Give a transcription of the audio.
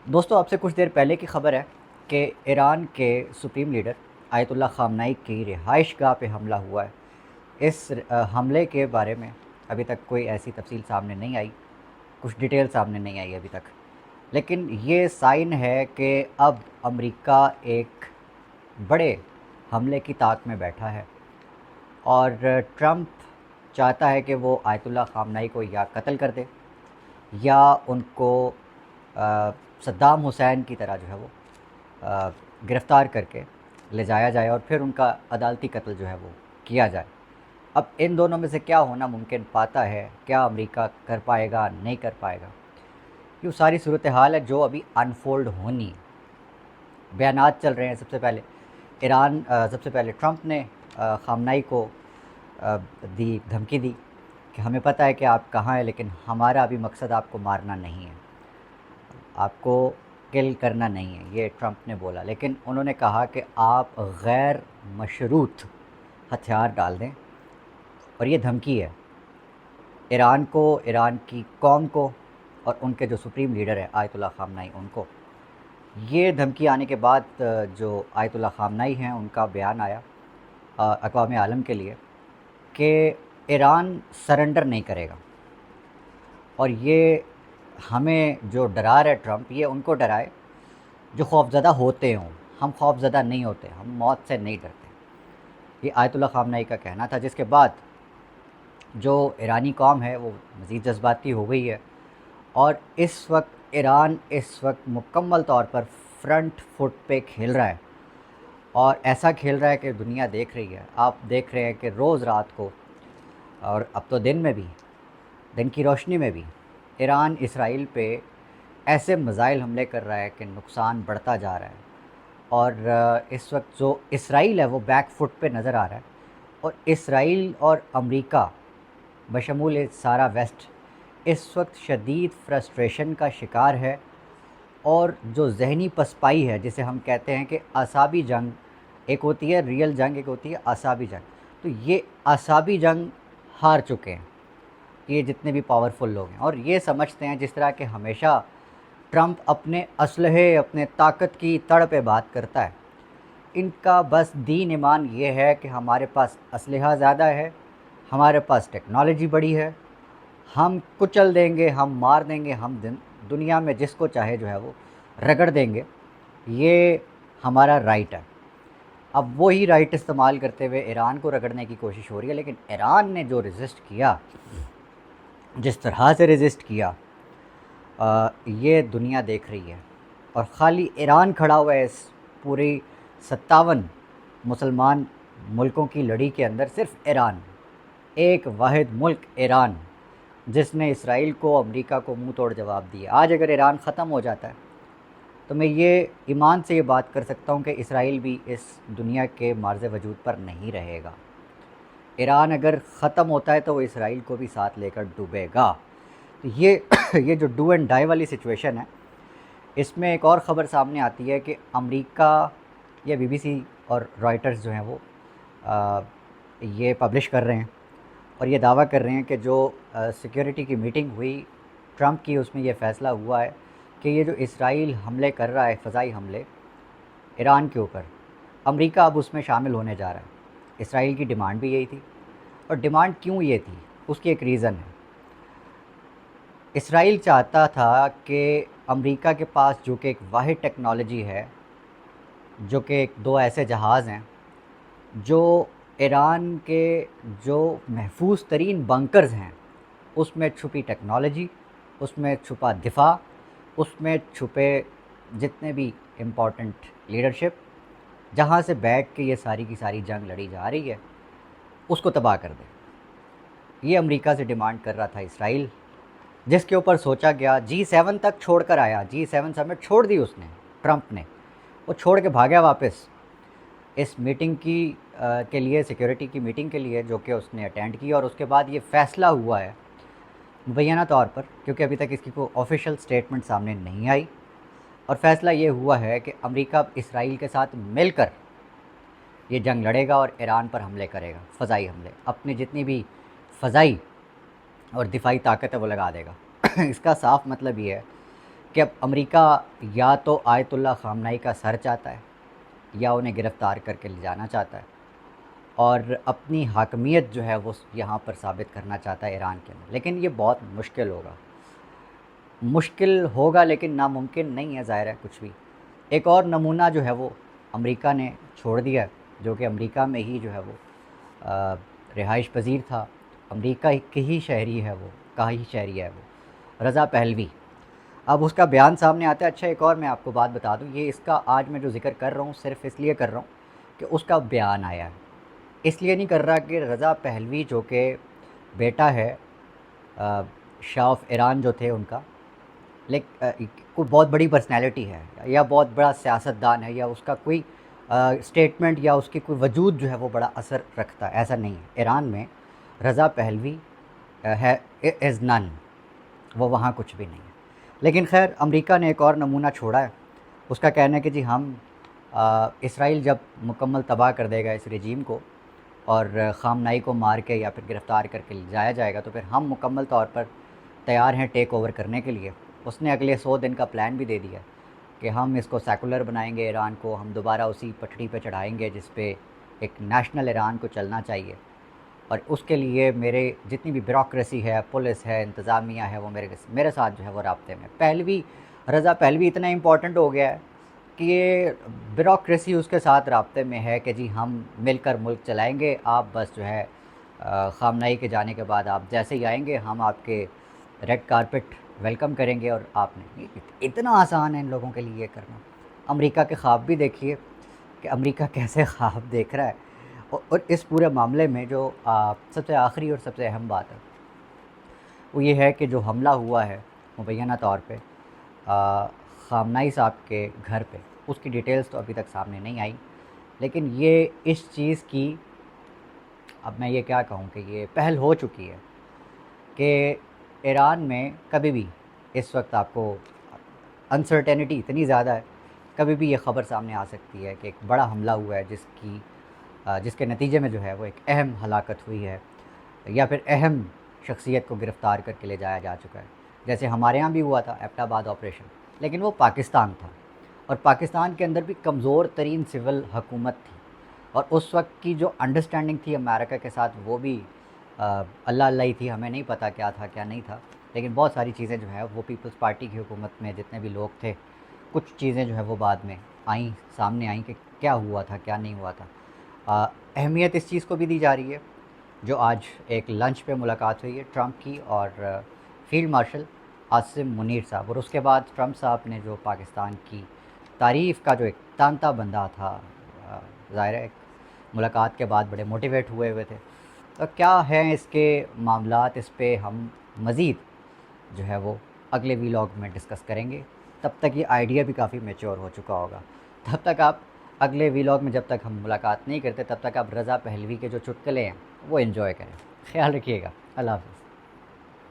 دوستوں، آپ سے کچھ دیر پہلے کی خبر ہے کہ ایران کے سپریم لیڈر آیت اللہ خامنئی کی رہائش گاہ پہ حملہ ہوا ہے۔ اس حملے کے بارے میں ابھی تک کوئی ایسی تفصیل سامنے نہیں آئی، کچھ ڈیٹیل سامنے نہیں آئی ابھی تک، لیکن یہ سائن ہے کہ اب امریکہ ایک بڑے حملے کی طاق میں بیٹھا ہے، اور ٹرمپ چاہتا ہے کہ وہ آیت اللہ خامنئی کو یا قتل کر دے یا ان کو صدام حسین کی طرح جو ہے وہ گرفتار کر کے لے جایا جائے اور پھر ان کا عدالتی قتل جو ہے وہ کیا جائے۔ اب ان دونوں میں سے کیا ہونا ممکن پاتا ہے، کیا امریکہ کر پائے گا نہیں کر پائے گا، یہ ساری صورتحال ہے جو ابھی انفولڈ ہونی۔ بیانات چل رہے ہیں، سب سے پہلے ٹرمپ نے خامنئی کو دی دھمکی دی کہ ہمیں پتہ ہے کہ آپ کہاں ہیں، لیکن ہمارا ابھی مقصد آپ کو مارنا نہیں ہے، آپ کو کل کرنا نہیں ہے، یہ ٹرمپ نے بولا۔ لیکن انہوں نے کہا کہ آپ غیر مشروط ہتھیار ڈال دیں، اور یہ دھمکی ہے ایران کو، ایران کی قوم کو، اور ان کے جو سپریم لیڈر ہے آیت اللہ خامنئی ان کو۔ یہ دھمکی آنے کے بعد جو آیت اللہ خامنئی ہیں ان کا بیان آیا اقوام عالم کے لیے کہ ایران سرنڈر نہیں کرے گا، اور یہ ہمیں جو ڈرا رہا ہے ٹرمپ، یہ ان کو ڈرائے جو خوفزدہ ہوتے ہوں۔ ہم خوفزدہ نہیں ہوتے، ہم موت سے نہیں ڈرتے، یہ آیت اللہ خامنئی کا کہنا تھا، جس کے بعد جو ایرانی قوم ہے وہ مزید جذباتی ہو گئی ہے، اور ایران اس وقت مکمل طور پر فرنٹ فٹ پہ کھیل رہا ہے، اور ایسا کھیل رہا ہے کہ دنیا دیکھ رہی ہے۔ آپ دیکھ رہے ہیں کہ روز رات کو، اور اب تو دن میں بھی، دن کی روشنی میں بھی، ایران اسرائیل پہ ایسے میزائل حملے کر رہا ہے کہ نقصان بڑھتا جا رہا ہے، اور اس وقت جو اسرائیل ہے وہ بیک فٹ پہ نظر آ رہا ہے، اور اسرائیل اور امریکہ بشمول سارا ویسٹ اس وقت شدید فرسٹریشن کا شکار ہے، اور جو ذہنی پسپائی ہے، جسے ہم کہتے ہیں کہ اعصابی جنگ، ایک ہوتی ہے ریئل جنگ، ایک ہوتی ہے اعصابی جنگ، تو یہ اعصابی جنگ ہار چکے ہیں یہ جتنے بھی پاورفل لوگ ہیں، اور یہ سمجھتے ہیں جس طرح کہ ہمیشہ ٹرمپ اپنے اسلحے، اپنے طاقت کی تڑ پہ بات کرتا ہے، ان کا بس دین ایمان یہ ہے کہ ہمارے پاس اسلحہ زیادہ ہے، ہمارے پاس ٹیکنالوجی بڑی ہے، ہم کچل دیں گے، ہم مار دیں گے، ہم دنیا میں جس کو چاہے جو ہے وہ رگڑ دیں گے، یہ ہمارا رائٹ ہے۔ اب وہی رائٹ استعمال کرتے ہوئے ایران کو رگڑنے کی کوشش ہو رہی ہے، لیکن ایران نے جو ریزسٹ کیا، جس طرح سے ریزسٹ کیا، یہ دنیا دیکھ رہی ہے، اور خالی ایران کھڑا ہوا ہے اس پوری 57 مسلمان ملکوں کی لڑی کے اندر، صرف ایران، ایک واحد ملک ایران، جس نے اسرائیل کو، امریکہ کو منہ توڑ جواب دیا۔ آج اگر ایران ختم ہو جاتا ہے تو میں یہ ایمان سے یہ بات کر سکتا ہوں کہ اسرائیل بھی اس دنیا کے معرض وجود پر نہیں رہے گا۔ ایران اگر ختم ہوتا ہے تو وہ اسرائیل کو بھی ساتھ لے کر ڈوبے گا۔ تو یہ جو ڈو اینڈ ڈائی والی سچویشن ہے، اس میں ایک اور خبر سامنے آتی ہے کہ امریکہ، یا بی بی سی اور رائٹرز جو ہیں وہ یہ پبلش کر رہے ہیں اور یہ دعویٰ کر رہے ہیں کہ جو سیکیورٹی کی میٹنگ ہوئی ٹرمپ کی، اس میں یہ فیصلہ ہوا ہے کہ یہ جو اسرائیل حملے کر رہا ہے، فضائی حملے ایران کے اوپر، امریکہ اب اس میں شامل ہونے جا رہا ہے۔ اسرائیل کی ڈیمانڈ بھی یہی تھی، اور ڈیمانڈ کیوں یہ تھی، اس کی ایک ریزن ہے۔ اسرائیل چاہتا تھا کہ امریکہ کے پاس جو کہ ایک واحد ٹیکنالوجی ہے، جو کہ ایک دو ایسے جہاز ہیں جو ایران کے جو محفوظ ترین بنکرز ہیں، اس میں چھپی ٹیکنالوجی، اس میں چھپا دفاع، اس میں چھپے جتنے بھی امپورٹنٹ لیڈرشپ، جہاں سے بیٹھ کے یہ ساری کی ساری جنگ لڑی جا رہی ہے، اس کو تباہ کر دے۔ یہ امریکہ سے ڈیمانڈ کر رہا تھا اسرائیل، جس کے اوپر سوچا گیا، G7 تک چھوڑ کر آیا، G7 سمٹ چھوڑ دی اس نے، ٹرمپ نے، وہ چھوڑ کے بھاگا واپس اس میٹنگ کے لیے، سیکیورٹی کی میٹنگ کے لیے، جو کہ اس نے اٹینڈ کی، اور اس کے بعد یہ فیصلہ ہوا ہے مبینہ طور پر، کیونکہ ابھی تک اس کی کوئی آفیشیل سٹیٹمنٹ سامنے نہیں آئی، اور فیصلہ یہ ہوا ہے کہ امریکہ اسرائیل کے ساتھ مل کر یہ جنگ لڑے گا اور ایران پر حملے کرے گا، فضائی حملے، اپنی جتنی بھی فضائی اور دفاعی طاقت ہے وہ لگا دے گا۔ اس کا صاف مطلب یہ ہے کہ اب امریکہ یا تو آیت اللہ خامنائی کا سر چاہتا ہے یا انہیں گرفتار کر کے لے جانا چاہتا ہے اور اپنی حاکمیت جو ہے وہ یہاں پر ثابت کرنا چاہتا ہے ایران کے اندر. لیکن یہ بہت مشکل ہوگا لیکن ناممکن نہیں ہے ظاہر ہے کچھ بھی. ایک اور نمونہ جو ہے وہ امریکہ نے چھوڑ دیا ہے، جو کہ امریکہ میں ہی جو ہے وہ رہائش پذیر تھا، امریکہ کی ہی شہری ہے وہ، کا ہی شہری ہے وہ، رضا پہلوی. اب اس کا بیان سامنے آتا ہے. اچھا ایک اور میں آپ کو بات بتا دوں، یہ اس کا آج میں جو ذکر کر رہا ہوں صرف اس لیے کر رہا ہوں کہ اس کا بیان آیا ہے، اس لیے نہیں کر رہا کہ رضا پہلوی جو کہ بیٹا ہے شاہ آف ایران جو تھے ان کا، کوئی بہت بڑی پرسنالٹی ہے یا بہت بڑا سیاستدان ہے یا اس کا کوئی اسٹیٹمنٹ یا اس کی کوئی وجود جو ہے وہ بڑا اثر رکھتا ہے، ایسا نہیں ہے. ایران میں رضا پہلوی ہے از نن، وہ وہاں کچھ بھی نہیں ہے. لیکن خیر امریکہ نے ایک اور نمونہ چھوڑا ہے. اس کا کہنا ہے کہ جی ہم اسرائیل جب مکمل تباہ کر دے گا اس رجیم کو اور خامنائی کو مار کے یا پھر گرفتار کر کے جایا جائے گا تو پھر ہم مکمل طور پر تیار ہیں ٹیک اوور کرنے کے لیے. اس نے اگلے 100 دن کا پلان بھی دے دیا کہ ہم اس کو سیکولر بنائیں گے، ایران کو ہم دوبارہ اسی پٹڑی پہ چڑھائیں گے جس پہ ایک نیشنل ایران کو چلنا چاہیے. اور اس کے لیے میرے جتنی بھی بیوروکریسی ہے، پولیس ہے، انتظامیہ ہے، وہ میرے ساتھ جو ہے وہ رابطے میں. رضا پہلوی اتنا امپورٹنٹ ہو گیا ہے کہ یہ بیوروکریسی اس کے ساتھ رابطے میں ہے کہ جی ہم مل کر ملک چلائیں گے، آپ بس جو ہے خامنائی کے جانے کے بعد آپ جیسے ہی آئیں گے ہم آپ کے ریڈ کارپٹ ویلکم کریں گے اور آپ نے. اتنا آسان ہے ان لوگوں کے لیے یہ کرنا. امریکہ کے خواب بھی دیکھیے کہ امریکہ کیسے خواب دیکھ رہا ہے. اور اس پورے معاملے میں جو سب سے آخری اور سب سے اہم بات ہے وہ یہ ہے کہ جو حملہ ہوا ہے مبینہ طور پہ خامنائی صاحب کے گھر پہ، اس کی ڈیٹیلز تو ابھی تک سامنے نہیں آئی، لیکن یہ اس چیز کی اب میں یہ کیا کہوں کہ یہ پہل ہو چکی ہے کہ ایران میں کبھی بھی اس وقت آپ کو انسرٹینٹی اتنی زیادہ ہے، کبھی بھی یہ خبر سامنے آ سکتی ہے کہ ایک بڑا حملہ ہوا ہے جس کے نتیجے میں جو ہے وہ ایک اہم ہلاکت ہوئی ہے یا پھر اہم شخصیت کو گرفتار کر کے لے جایا جا چکا ہے. جیسے ہمارے ہاں بھی ہوا تھا ایبٹ آباد آپریشن، لیکن وہ پاکستان تھا اور پاکستان کے اندر بھی کمزور ترین سول حکومت تھی اور اس وقت کی جو انڈرسٹینڈنگ تھی امریکہ کے ساتھ وہ بھی اللہ اللہ ہی تھی. ہمیں نہیں پتہ کیا تھا کیا نہیں تھا، لیکن بہت ساری چیزیں جو ہے وہ پیپلز پارٹی کی حکومت میں جتنے بھی لوگ تھے کچھ چیزیں جو ہے وہ بعد میں سامنے آئیں کہ کیا ہوا تھا کیا نہیں ہوا تھا. اہمیت اس چیز کو بھی دی جا رہی ہے جو آج ایک لنچ پہ ملاقات ہوئی ہے ٹرمپ کی اور فیلڈ مارشل عاصم منیر صاحب، اور اس کے بعد ٹرمپ صاحب نے جو پاکستان کی تعریف کا جو ایک تانتا بندہ تھا، ظاہر ہے ملاقات کے بعد بڑے موٹیویٹ ہوئے تھے. تو کیا ہیں اس کے معاملات، اس پہ ہم مزید جو ہے وہ اگلے ویلاگ میں ڈسکس کریں گے. تب تک یہ آئیڈیا بھی کافی میچور ہو چکا ہوگا. تب تک آپ اگلے ویلاگ میں جب تک ہم ملاقات نہیں کرتے تب تک آپ رضا پہلوی کے جو چٹکلے ہیں وہ انجوائے کریں. خیال رکھیے گا. اللہ حافظ.